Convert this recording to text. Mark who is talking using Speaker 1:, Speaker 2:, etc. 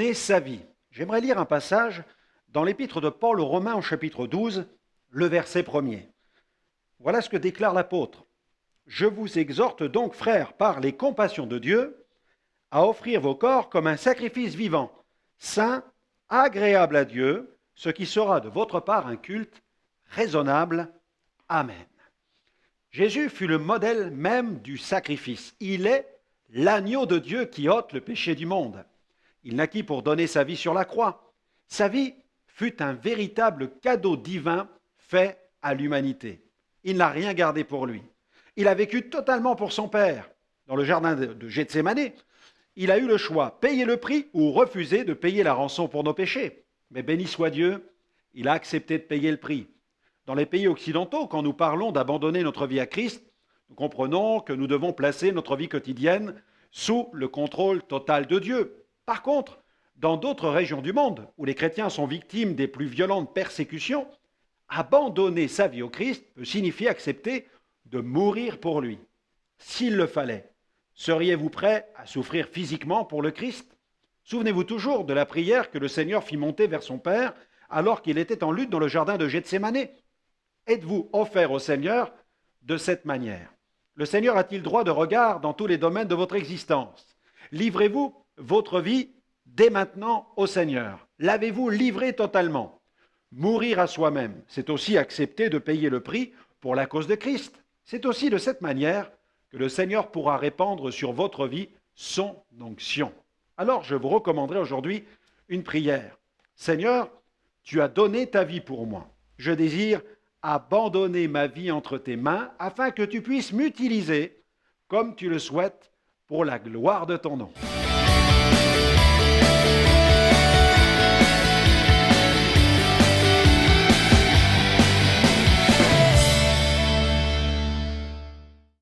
Speaker 1: donner sa vie. J'aimerais lire un passage dans l'épître de Paul aux Romains au chapitre 12, le verset 1er. Voilà ce que déclare l'apôtre. « Je vous exhorte donc, frères, par les compassions de Dieu, à offrir vos corps comme un sacrifice vivant, saint, agréable à Dieu, ce qui sera de votre part un culte raisonnable. Amen. » Jésus fut le modèle même du sacrifice. Il est l'agneau de Dieu qui ôte le péché du monde. Il naquit pour donner sa vie sur la croix. Sa vie fut un véritable cadeau divin fait à l'humanité. Il n'a rien gardé pour lui. Il a vécu totalement pour son Père. Dans le jardin de Gethsémanée, il a eu le choix, payer le prix ou refuser de payer la rançon pour nos péchés. Mais béni soit Dieu, il a accepté de payer le prix. Dans les pays occidentaux, quand nous parlons d'abandonner notre vie à Christ, nous comprenons que nous devons placer notre vie quotidienne sous le contrôle total de Dieu. Par contre, dans d'autres régions du monde, où les chrétiens sont victimes des plus violentes persécutions, abandonner sa vie au Christ peut signifier accepter de mourir pour lui. S'il le fallait, seriez-vous prêt à souffrir physiquement pour le Christ? Souvenez-vous toujours de la prière que le Seigneur fit monter vers son Père alors qu'il était en lutte dans le jardin de Gethsémanée. Êtes-vous offert au Seigneur de cette manière? Le Seigneur a-t-il droit de regard dans tous les domaines de votre existence? Livrez-vous votre vie dès maintenant au Seigneur. L'avez-vous livré totalement? Mourir à soi-même, c'est aussi accepter de payer le prix pour la cause de Christ. C'est aussi de cette manière que le Seigneur pourra répandre sur votre vie son onction. Alors je vous recommanderai aujourd'hui une prière. Seigneur, tu as donné ta vie pour moi. Je désire abandonner ma vie entre tes mains afin que tu puisses m'utiliser comme tu le souhaites pour la gloire de ton nom.